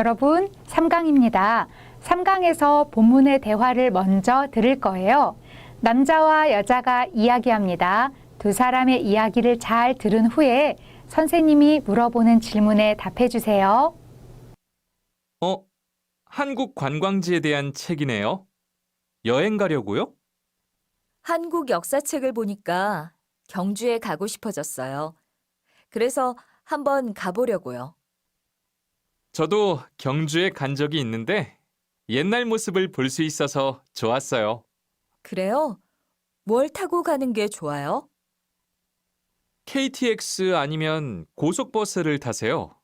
여러분, 3강입니다. 3강에서 본문의 대화를 먼저 들을 거예요. 남자와 여자가 이야기합니다. 두 사람의 이야기를 잘 들은 후에 선생님이 물어보는 질문에 답해 주세요. 한국 관광지에 대한 책이네요. 여행 가려고요? 한국 역사책을 보니까 경주에 가고 싶어졌어요. 그래서 한번 가보려고요. 저도 경주에 간 적이 있는데 옛날 모습을 볼 수 있어서 좋았어요. 그래요? 뭘 타고 가는 게 좋아요? KTX 아니면 고속버스를 타세요.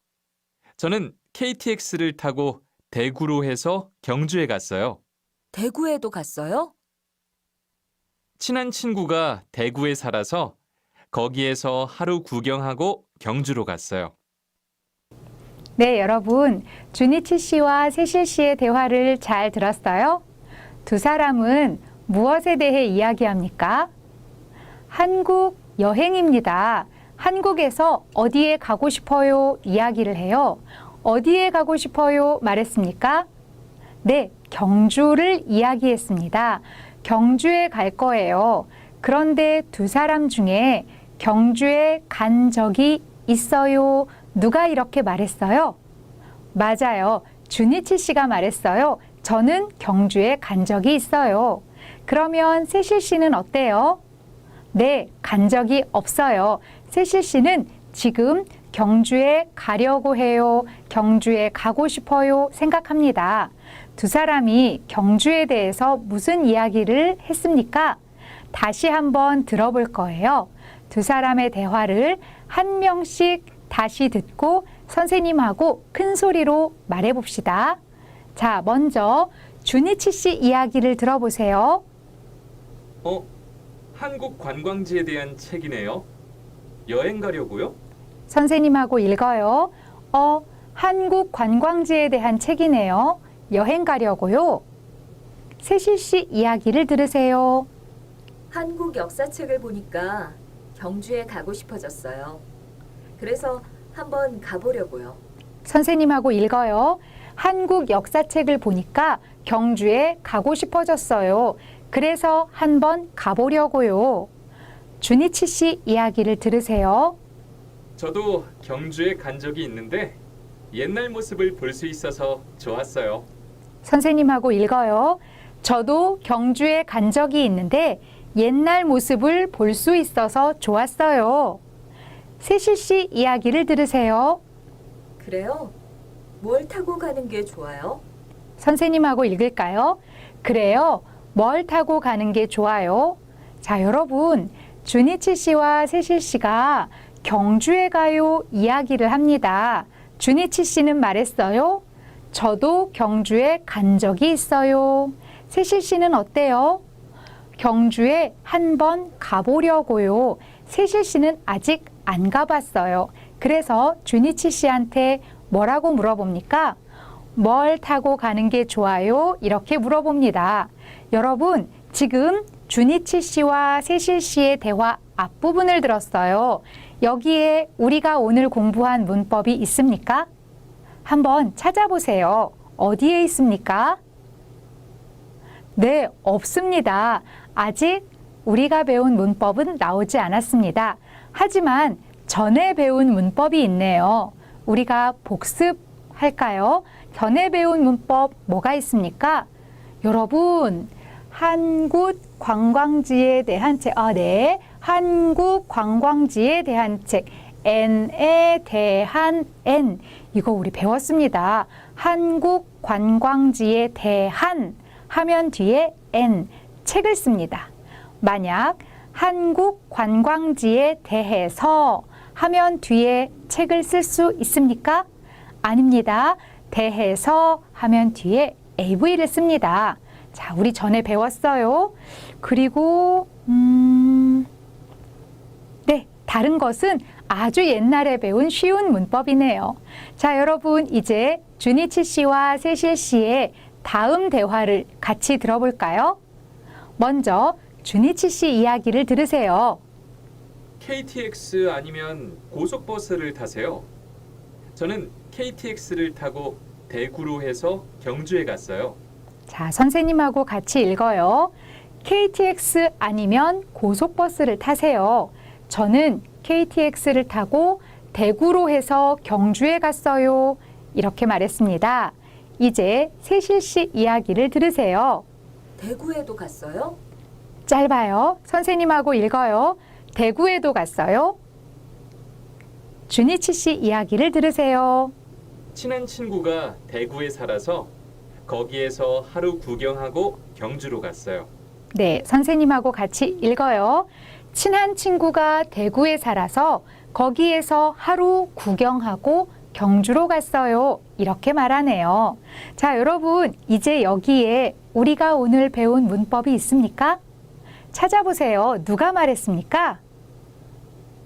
저는 KTX를 타고 대구로 해서 경주에 갔어요. 대구에도 갔어요? 친한 친구가 대구에 살아서 거기에서 하루 구경하고 경주로 갔어요. 네, 여러분, 주니치 씨와 세실 씨의 대화를 잘 들었어요? 두 사람은 무엇에 대해 이야기합니까? 한국 여행입니다. 한국에서 어디에 가고 싶어요? 이야기를 해요. 어디에 가고 싶어요? 말했습니까? 네, 경주를 이야기했습니다. 경주에 갈 거예요. 그런데 두 사람 중에 경주에 간 적이 있어요? 누가 이렇게 말했어요? 맞아요. 주니치 씨가 말했어요. 저는 경주에 간 적이 있어요. 그러면 세실 씨는 어때요? 네, 간 적이 없어요. 세실 씨는 지금 경주에 가려고 해요. 경주에 가고 싶어요. 생각합니다. 두 사람이 경주에 대해서 무슨 이야기를 했습니까? 다시 한번 들어볼 거예요. 두 사람의 대화를 한 명씩 다시 듣고 선생님하고 큰 소리로 말해 봅시다. 자, 먼저 주니치 씨 이야기를 들어보세요. 한국 관광지에 대한 책이네요. 여행 가려고요? 선생님하고 읽어요. 한국 관광지에 대한 책이네요. 여행 가려고요. 세실 씨 이야기를 들으세요. 한국 역사책을 보니까 경주에 가고 싶어졌어요. 그래서 한번 가보려고요. 선생님하고 읽어요. 한국 역사책을 보니까 경주에 가고 싶어졌어요. 그래서 한번 가보려고요. 주니치 씨 이야기를 들으세요. 저도 경주에 간 적이 있는데 옛날 모습을 볼 수 있어서 좋았어요. 선생님하고 읽어요. 저도 경주에 간 적이 있는데 옛날 모습을 볼 수 있어서 좋았어요. 세실 씨 이야기를 들으세요. 그래요? 뭘 타고 가는 게 좋아요? 선생님하고 읽을까요? 그래요. 뭘 타고 가는 게 좋아요? 자, 여러분, 주니치 씨와 세실 씨가 경주에 가요 이야기를 합니다. 주니치 씨는 말했어요. 저도 경주에 간 적이 있어요. 세실 씨는 어때요? 경주에 한번 가보려고요. 세실 씨는 아직 안 가봤어요. 그래서 주니치 씨한테 뭐라고 물어봅니까? 뭘 타고 가는 게 좋아요? 이렇게 물어봅니다. 여러분, 지금 주니치 씨와 세실 씨의 대화 앞부분을 들었어요. 여기에 우리가 오늘 공부한 문법이 있습니까? 한번 찾아보세요. 어디에 있습니까? 네, 없습니다. 아직 우리가 배운 문법은 나오지 않았습니다. 하지만 전에 배운 문법이 있네요. 우리가 복습할까요? 전에 배운 문법 뭐가 있습니까? 여러분, 한국 관광지에 대한 책, 네. 한국 관광지에 대한 책, N에 대한 N. 이거 우리 배웠습니다. 한국 관광지에 대한 하면 뒤에 N, 책을 씁니다. 만약 한국 관광지에 대해서 하면 뒤에 책을 쓸 수 있습니까? 아닙니다. 대해서 하면 뒤에 AV를 씁니다. 자, 우리 전에 배웠어요. 그리고 네, 다른 것은 아주 옛날에 배운 쉬운 문법이네요. 자, 여러분, 이제 주니치 씨와 세실 씨의 다음 대화를 같이 들어볼까요? 먼저 주니치 씨 이야기를 들으세요. KTX 아니면 고속버스를 타세요. 저는 KTX를 타고 대구로 해서 경주에 갔어요. 자, 선생님하고 같이 읽어요. KTX 아니면 고속버스를 타세요. 저는 KTX를 타고 대구로 해서 경주에 갔어요. 이렇게 말했습니다. 이제 세실 씨 이야기를 들으세요. 대구에도 갔어요? 짧아요. 선생님하고 읽어요. 대구에도 갔어요. 준이치 씨 이야기를 들으세요. 친한 친구가 대구에 살아서 거기에서 하루 구경하고 경주로 갔어요. 네, 선생님하고 같이 읽어요. 친한 친구가 대구에 살아서 거기에서 하루 구경하고 경주로 갔어요. 이렇게 말하네요. 자, 여러분, 이제 여기에 우리가 오늘 배운 문법이 있습니까? 찾아보세요. 누가 말했습니까?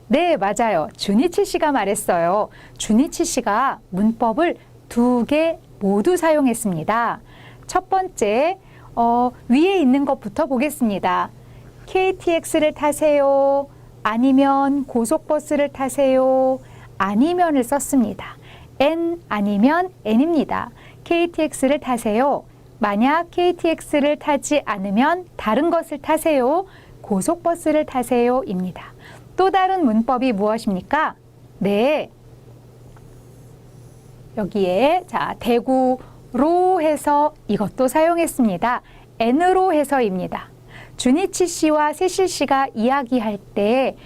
네, 맞아요. 준이치 씨가 말했어요. 준이치 씨가 문법을 2개 모두 사용했습니다. 첫 번째, 위에 있는 것부터 보겠습니다. KTX를 타세요. 아니면 고속버스를 타세요. 아니면을 썼습니다. N 아니면 N입니다. KTX를 타세요. 만약 KTX를 타지 않으면 다른 것을 타세요. 고속버스를 타세요. 입니다. 또 다른 문법이 무엇입니까? 네. 여기에 자, 대구로 해서 이것도 사용했습니다. N으로 해서입니다. 준이치 씨와 세실 씨가 이야기할 때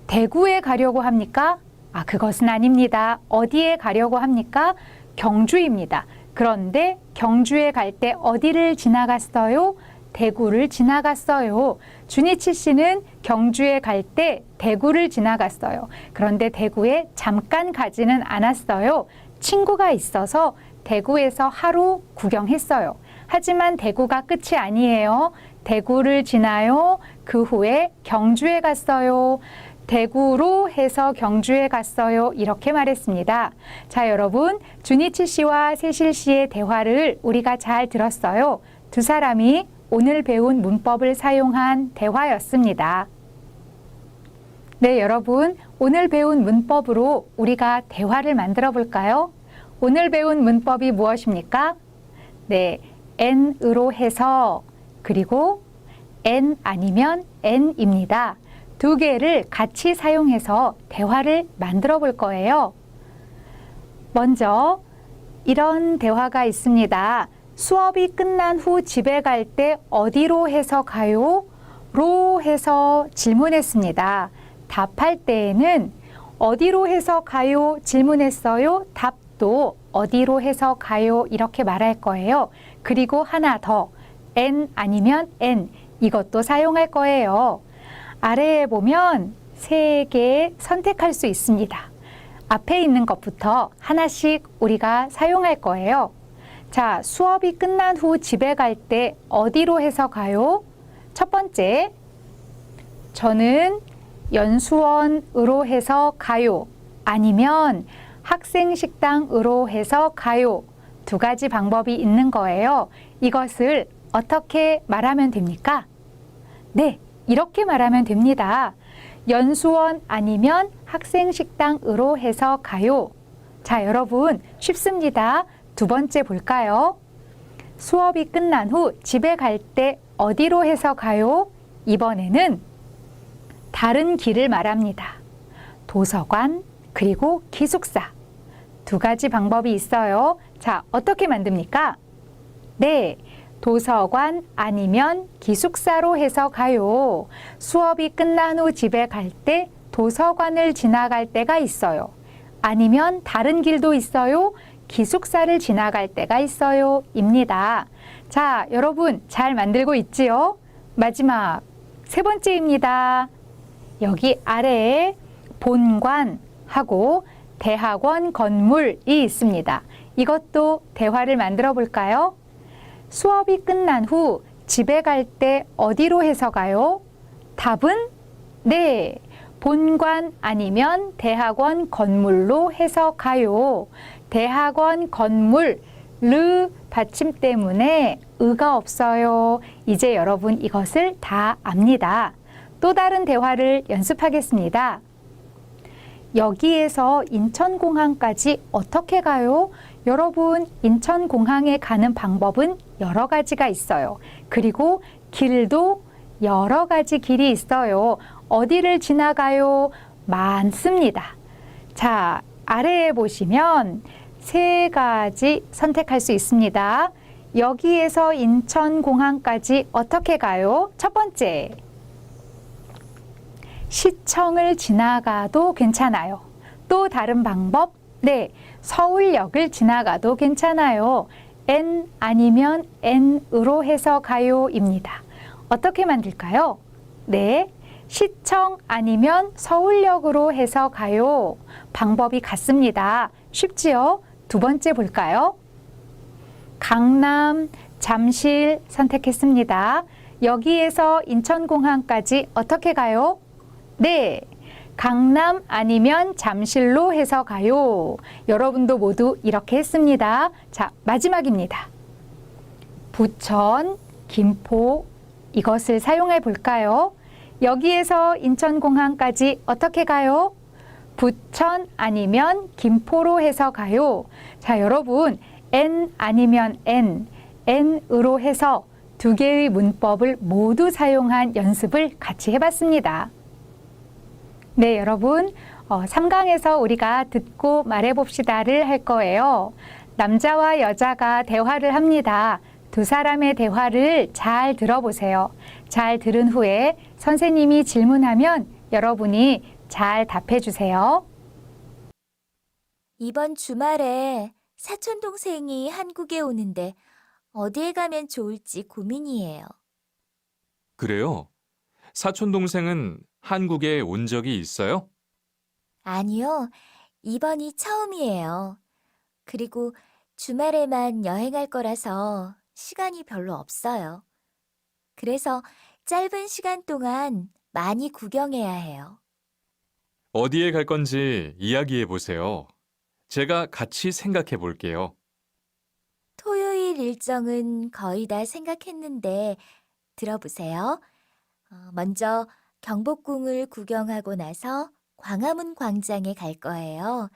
대구에 가려고 합니까? 그것은 아닙니다. 어디에 가려고 합니까? 경주입니다. 그런데 경주에 갈 때 어디를 지나갔어요? 대구를 지나갔어요. 준이치 씨는 경주에 갈 때 대구를 지나갔어요. 그런데 대구에 잠깐 가지는 않았어요. 친구가 있어서 대구에서 하루 구경했어요. 하지만 대구가 끝이 아니에요. 대구를 지나요. 그 후에 경주에 갔어요. 대구로 해서 경주에 갔어요. 이렇게 말했습니다. 자, 여러분, 준이치 씨와 세실 씨의 대화를 우리가 잘 들었어요. 두 사람이 오늘 배운 문법을 사용한 대화였습니다. 네, 여러분, 오늘 배운 문법으로 우리가 대화를 만들어 볼까요? 오늘 배운 문법이 무엇입니까? 네, N으로 해서 그리고 N 아니면 N입니다. 2개를 같이 사용해서 대화를 만들어 볼 거예요. 먼저 이런 대화가 있습니다. 수업이 끝난 후 집에 갈 때 어디로 해서 가요? 로 해서 질문했습니다. 답할 때에는 어디로 해서 가요? 질문했어요. 답도 어디로 해서 가요? 이렇게 말할 거예요. 그리고 하나 더, N 아니면 N, 이것도 사용할 거예요. 아래에 보면 3개 선택할 수 있습니다. 앞에 있는 것부터 하나씩 우리가 사용할 거예요. 자, 수업이 끝난 후 집에 갈 때 어디로 해서 가요? 첫 번째, 저는 연수원으로 해서 가요. 아니면 학생식당으로 해서 가요. 2가지 방법이 있는 거예요. 이것을 어떻게 말하면 됩니까? 네, 이렇게 말하면 됩니다. 연수원 아니면 학생식당으로 해서 가요. 자, 여러분, 쉽습니다. 2번째 볼까요? 수업이 끝난 후 집에 갈 때 어디로 해서 가요? 이번에는 다른 길을 말합니다. 도서관, 그리고 기숙사. 2가지 방법이 있어요. 자, 어떻게 만듭니까? 네, 도서관 아니면 기숙사로 해서 가요. 수업이 끝난 후 집에 갈 때 도서관을 지나갈 때가 있어요. 아니면 다른 길도 있어요. 기숙사를 지나갈 때가 있어요. 입니다. 자, 여러분 잘 만들고 있지요? 마지막 3번째입니다. 여기 아래에 본관하고 대학원 건물이 있습니다. 이것도 대화를 만들어 볼까요? 수업이 끝난 후 집에 갈 때 어디로 해서 가요? 답은 네, 본관 아니면 대학원 건물로 해서 가요. 대학원 건물, 르 받침 때문에 의가 없어요. 이제 여러분 이것을 다 압니다. 또 다른 대화를 연습하겠습니다. 여기에서 인천공항까지 어떻게 가요? 여러분, 인천공항에 가는 방법은 여러 가지가 있어요. 그리고 길도 여러 가지 길이 있어요. 어디를 지나가요? 많습니다. 자, 아래에 보시면 세 가지 선택할 수 있습니다. 여기에서 인천공항까지 어떻게 가요? 첫 번째, 시청을 지나가도 괜찮아요. 또 다른 방법? 네, 서울역을 지나가도 괜찮아요. N 아니면 N으로 해서 가요입니다. 어떻게 만들까요? 네, 시청 아니면 서울역으로 해서 가요. 방법이 같습니다. 쉽지요? 두 번째 볼까요? 강남, 잠실 선택했습니다. 여기에서 인천공항까지 어떻게 가요? 네, 강남 아니면 잠실로 해서 가요. 여러분도 모두 이렇게 했습니다. 자, 마지막입니다. 부천, 김포 이것을 사용해 볼까요? 여기에서 인천공항까지 어떻게 가요? 부천 아니면 김포로 해서 가요. 자, 여러분 N 아니면 N으로 해서 두 개의 문법을 모두 사용한 연습을 같이 해봤습니다. 네, 여러분 3강에서 우리가 듣고 말해봅시다를 할 거예요. 남자와 여자가 대화를 합니다. 두 사람의 대화를 잘 들어보세요. 잘 들은 후에 선생님이 질문하면 여러분이 잘 답해 주세요. 이번 주말에 사촌 동생이 한국에 오는데 어디에 가면 좋을지 고민이에요. 그래요? 사촌 동생은 한국에 온 적이 있어요? 아니요, 이번이 처음이에요. 그리고 주말에만 여행할 거라서 시간이 별로 없어요. 그래서 짧은 시간 동안 많이 구경해야 해요. 어디에 갈 건지 이야기해 보세요. 제가 같이 생각해 볼게요. 토요일 일정은 거의 다 생각했는데 들어보세요. 먼저 경복궁을 구경하고 나서 광화문 광장에 갈 거예요.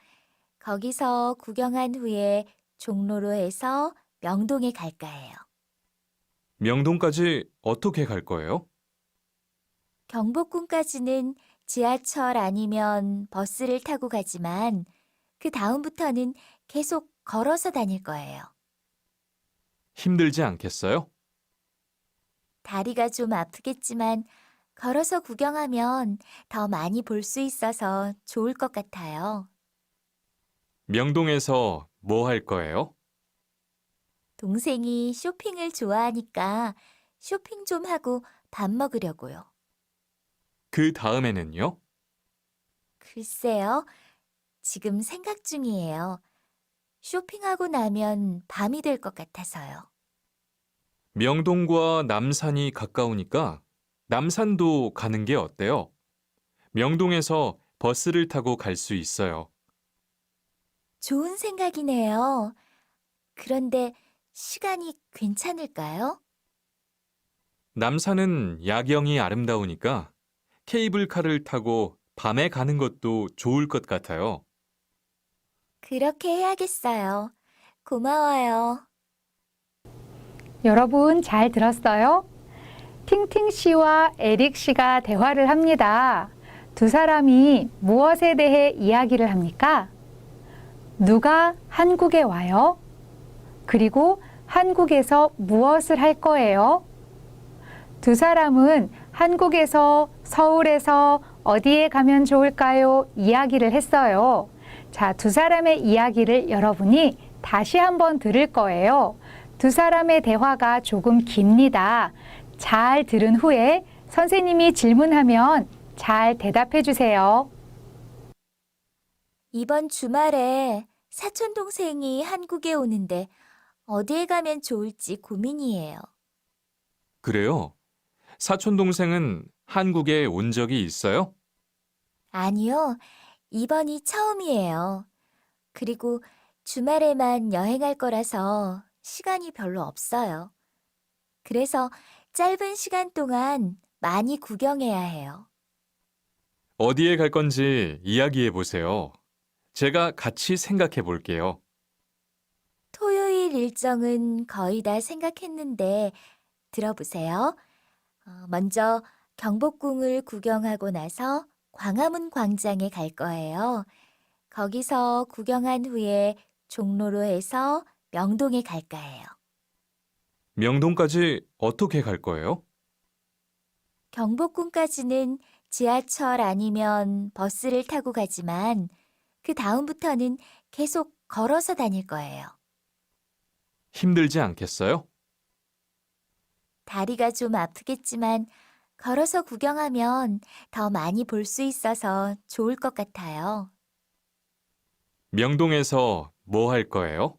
거기서 구경한 후에 종로로 해서 명동에 갈까 해요. 명동까지 어떻게 갈 거예요? 경복궁까지는 지하철 아니면 버스를 타고 가지만 그 다음부터는 계속 걸어서 다닐 거예요. 힘들지 않겠어요? 다리가 좀 아프겠지만 걸어서 구경하면 더 많이 볼 수 있어서 좋을 것 같아요. 명동에서 뭐 할 거예요? 동생이 쇼핑을 좋아하니까 쇼핑 좀 하고 밥 먹으려고요. 그 다음에는요? 글쎄요, 지금 생각 중이에요. 쇼핑하고 나면 밤이 될 것 같아서요. 명동과 남산이 가까우니까 남산도 가는 게 어때요? 명동에서 버스를 타고 갈 수 있어요. 좋은 생각이네요. 그런데 시간이 괜찮을까요? 남산은 야경이 아름다우니까 케이블카를 타고 밤에 가는 것도 좋을 것 같아요. 그렇게 해야겠어요. 고마워요. 여러분 잘 들었어요? 팅팅 씨와 에릭 씨가 대화를 합니다. 두 사람이 무엇에 대해 이야기를 합니까? 누가 한국에 와요? 그리고 한국에서 무엇을 할 거예요? 두 사람은 한국에서 서울에서 어디에 가면 좋을까요? 이야기를 했어요. 자, 두 사람의 이야기를 여러분이 다시 한번 들을 거예요. 두 사람의 대화가 조금 깁니다. 잘 들은 후에 선생님이 질문하면 잘 대답해 주세요. 이번 주말에 사촌 동생이 한국에 오는데 어디에 가면 좋을지 고민이에요. 그래요? 사촌 동생은 한국에 온 적이 있어요? 아니요, 이번이 처음이에요. 그리고 주말에만 여행할 거라서 시간이 별로 없어요. 그래서 짧은 시간 동안 많이 구경해야 해요. 어디에 갈 건지 이야기해 보세요. 제가 같이 생각해 볼게요. 토요일 일정은 거의 다 생각했는데 들어보세요. 먼저 경복궁을 구경하고 나서 광화문 광장에 갈 거예요. 거기서 구경한 후에 종로로 해서 명동에 갈까 해요. 명동까지 어떻게 갈 거예요? 경복궁까지는 지하철 아니면 버스를 타고 가지만 그 다음부터는 계속 걸어서 다닐 거예요. 힘들지 않겠어요? 다리가 좀 아프겠지만 걸어서 구경하면 더 많이 볼 수 있어서 좋을 것 같아요. 명동에서 뭐 할 거예요?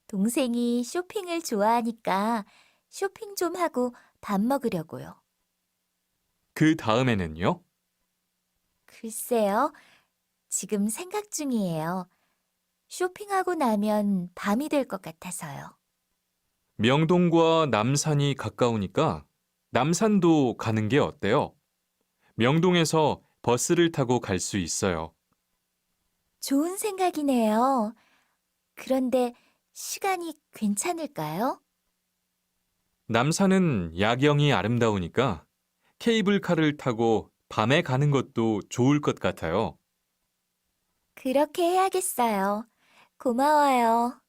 동생이 쇼핑을 좋아하니까 쇼핑 좀 하고 밥 먹으려고요. 그 다음에는요? 글쎄요, 지금 생각 중이에요. 쇼핑하고 나면 밤이 될 것 같아서요. 명동과 남산이 가까우니까 남산도 가는 게 어때요? 명동에서 버스를 타고 갈 수 있어요. 좋은 생각이네요. 그런데 시간이 괜찮을까요? 남산은 야경이 아름다우니까 케이블카를 타고 밤에 가는 것도 좋을 것 같아요. 그렇게 해야겠어요. 고마워요.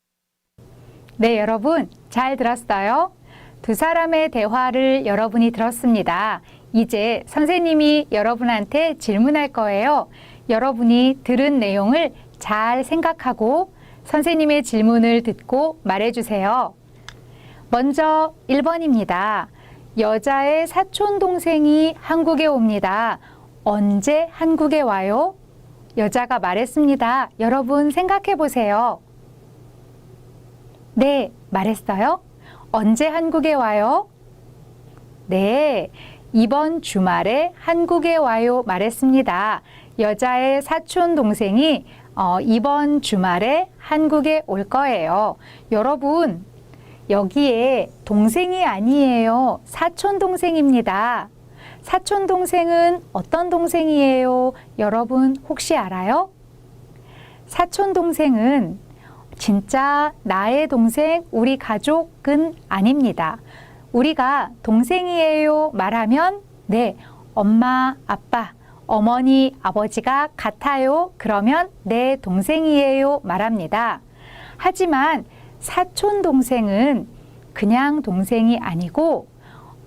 네, 여러분 잘 들었어요? 두 사람의 대화를 여러분이 들었습니다. 이제 선생님이 여러분한테 질문할 거예요. 여러분이 들은 내용을 잘 생각하고 선생님의 질문을 듣고 말해주세요. 먼저 1번입니다. 여자의 사촌 동생이 한국에 옵니다. 언제 한국에 와요? 여자가 말했습니다. 여러분 생각해 보세요. 네, 말했어요? 언제 한국에 와요? 네, 이번 주말에 한국에 와요 말했습니다. 여자의 사촌 동생이 이번 주말에 한국에 올 거예요. 여러분, 여기에 동생이 아니에요. 사촌 동생입니다. 사촌 동생은 어떤 동생이에요? 여러분 혹시 알아요? 사촌 동생은 진짜 나의 동생, 우리 가족은 아닙니다. 우리가 동생이에요 말하면 네, 엄마, 아빠, 어머니, 아버지가 같아요. 그러면 내 동생이에요 말합니다. 하지만 사촌 동생은 그냥 동생이 아니고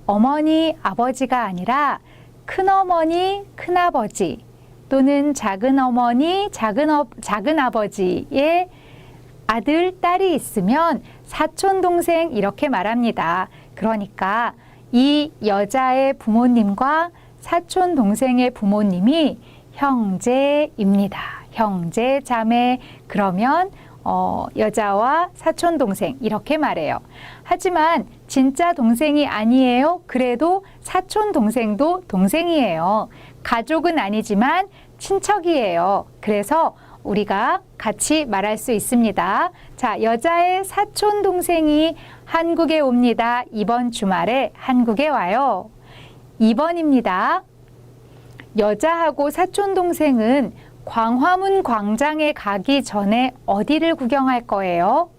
어머니, 아버지가 아니라 큰어머니, 큰아버지 또는 작은어머니, 작은아버지의 아들, 딸이 있으면 사촌 동생 이렇게 말합니다. 그러니까 이 여자의 부모님과 사촌 동생의 부모님이 형제입니다. 형제, 자매. 그러면 여자와 사촌 동생 이렇게 말해요. 하지만 진짜 동생이 아니에요. 그래도 사촌 동생도 동생이에요. 가족은 아니지만 친척이에요. 그래서 우리가 같이 말할 수 있습니다. 자, 여자의 사촌 동생이 한국에 옵니다. 이번 주말에 한국에 와요. 2번입니다. 여자하고 사촌 동생은 광화문 광장에 가기 전에 어디를 구경할 거예요?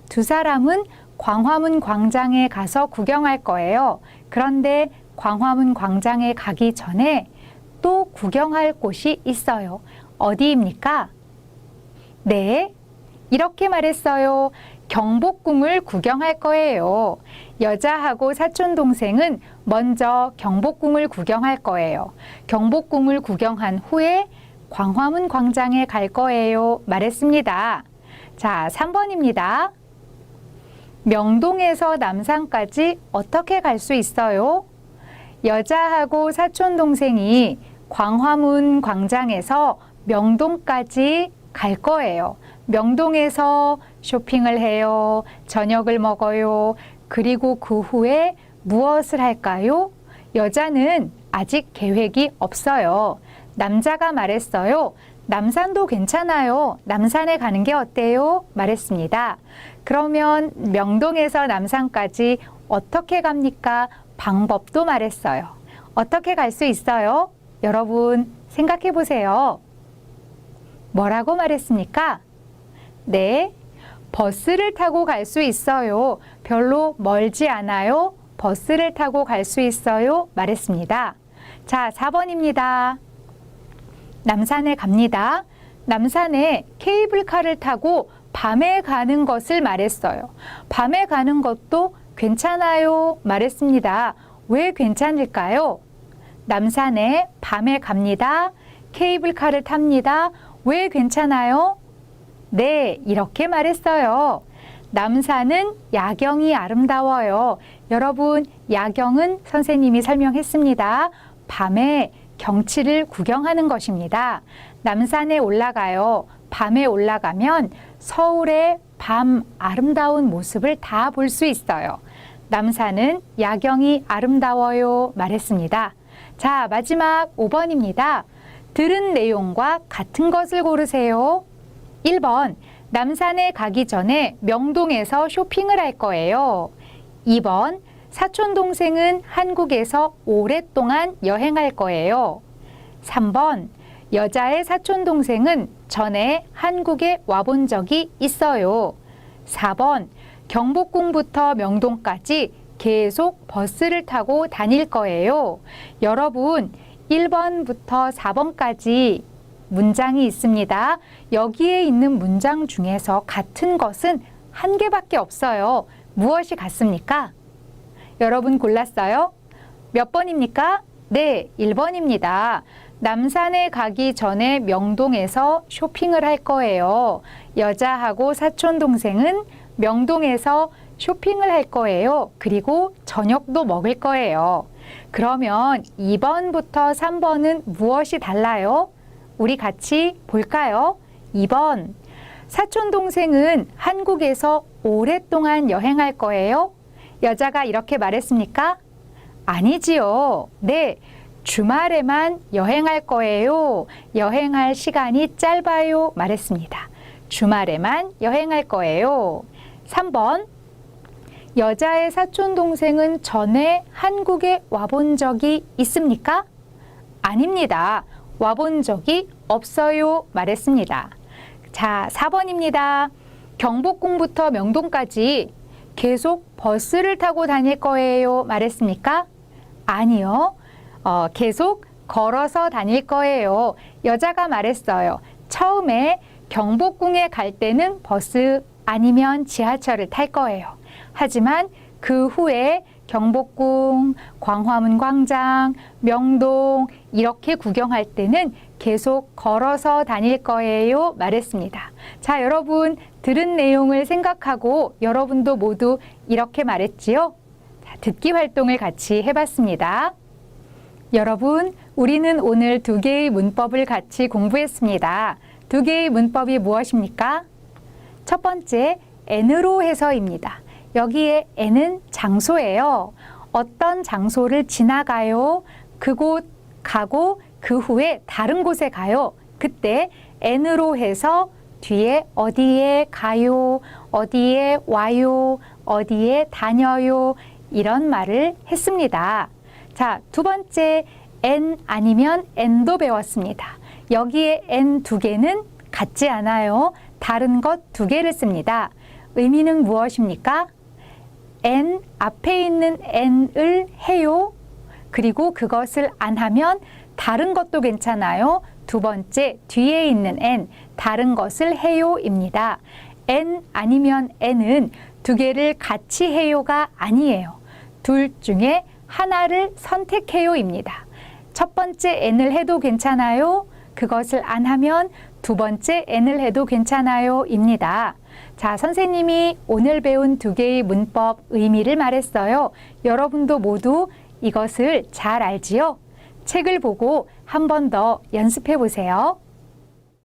두 사람은 광화문 광장에 가서 구경할 거예요. 그런데 광화문 광장에 가기 전에 또 구경할 곳이 있어요. 어디입니까? 네, 이렇게 말했어요. 경복궁을 구경할 거예요. 여자하고 사촌 동생은 먼저 경복궁을 구경할 거예요. 경복궁을 구경한 후에 광화문 광장에 갈 거예요 말했습니다. 자, 3번입니다. 명동에서 남산까지 어떻게 갈 수 있어요? 여자하고 사촌 동생이 광화문 광장에서 명동까지 갈 거예요. 명동에서 쇼핑을 해요. 저녁을 먹어요. 그리고 그 후에 무엇을 할까요? 여자는 아직 계획이 없어요. 남자가 말했어요. 남산도 괜찮아요. 남산에 가는 게 어때요? 말했습니다. 그러면 명동에서 남산까지 어떻게 갑니까? 방법도 말했어요. 어떻게 갈 수 있어요? 여러분 생각해 보세요. 뭐라고 말했습니까? 네, 버스를 타고 갈 수 있어요. 별로 멀지 않아요. 버스를 타고 갈 수 있어요. 말했습니다. 자, 4번입니다. 남산에 갑니다. 남산에 케이블카를 타고 밤에 가는 것을 말했어요. 밤에 가는 것도 괜찮아요. 말했습니다. 왜 괜찮을까요? 남산에 밤에 갑니다. 케이블카를 탑니다. 왜 괜찮아요? 네, 이렇게 말했어요. 남산은 야경이 아름다워요. 여러분, 야경은 선생님이 설명했습니다. 밤에 경치를 구경하는 것입니다. 남산에 올라가요. 밤에 올라가면 서울의 밤 아름다운 모습을 다 볼 수 있어요. 남산은 야경이 아름다워요. 말했습니다. 자, 마지막 5번입니다. 들은 내용과 같은 것을 고르세요. 1번, 남산에 가기 전에 명동에서 쇼핑을 할 거예요. 2번, 사촌 동생은 한국에서 오랫동안 여행할 거예요. 3번, 여자의 사촌 동생은 전에 한국에 와본 적이 있어요. 4번, 경복궁부터 명동까지 계속 버스를 타고 다닐 거예요. 여러분, 1번부터 4번까지 문장이 있습니다. 여기에 있는 문장 중에서 같은 것은 한 개밖에 없어요. 무엇이 같습니까? 여러분 골랐어요? 몇 번입니까? 네, 1번입니다. 남산에 가기 전에 명동에서 쇼핑을 할 거예요. 여자하고 사촌 동생은 명동에서 쇼핑을 할 거예요. 그리고 저녁도 먹을 거예요. 그러면 2번부터 3번은 무엇이 달라요? 우리 같이 볼까요? 2번, 사촌 동생은 한국에서 오랫동안 여행할 거예요. 여자가 이렇게 말했습니까? 아니지요. 네, 주말에만 여행할 거예요. 여행할 시간이 짧아요. 말했습니다. 주말에만 여행할 거예요. 3번, 여자의 사촌 동생은 전에 한국에 와본 적이 있습니까? 아닙니다. 와본 적이 없어요. 말했습니다. 자, 4번입니다. 경복궁부터 명동까지 계속 버스를 타고 다닐 거예요. 말했습니까? 아니요. 계속 걸어서 다닐 거예요. 여자가 말했어요. 처음에 경복궁에 갈 때는 버스 아니면 지하철을 탈 거예요. 하지만 그 후에 경복궁, 광화문 광장, 명동 이렇게 구경할 때는 계속 걸어서 다닐 거예요. 말했습니다. 자, 여러분 들은 내용을 생각하고 여러분도 모두 이렇게 말했지요? 자, 듣기 활동을 같이 해봤습니다. 여러분, 우리는 오늘 2개의 문법을 같이 공부했습니다. 2개의 문법이 무엇입니까? 첫 번째, n으로 해서입니다. 여기에 n은 장소예요. 어떤 장소를 지나가요. 그곳 가고 그 후에 다른 곳에 가요. 그때 n으로 해서 뒤에 어디에 가요, 어디에 와요, 어디에 다녀요 이런 말을 했습니다. 자, 두 번째 n 아니면 n도 배웠습니다. 여기에 n 2개는 같지 않아요. 다른 것 2개를 씁니다. 의미는 무엇입니까? n 앞에 있는 n을 해요. 그리고 그것을 안 하면 다른 것도 괜찮아요. 두 번째 뒤에 있는 n 다른 것을 해요입니다. n 아니면 n은 2개를 같이 해요가 아니에요. 둘 중에 하나를 선택해요입니다. 첫 번째 n을 해도 괜찮아요. 그것을 안 하면 두 번째 n을 해도 괜찮아요입니다. 자, 선생님이 오늘 배운 2개의 문법 의미를 말했어요. 여러분도 모두 이것을 잘 알지요? 책을 보고 한 번 더 연습해 보세요.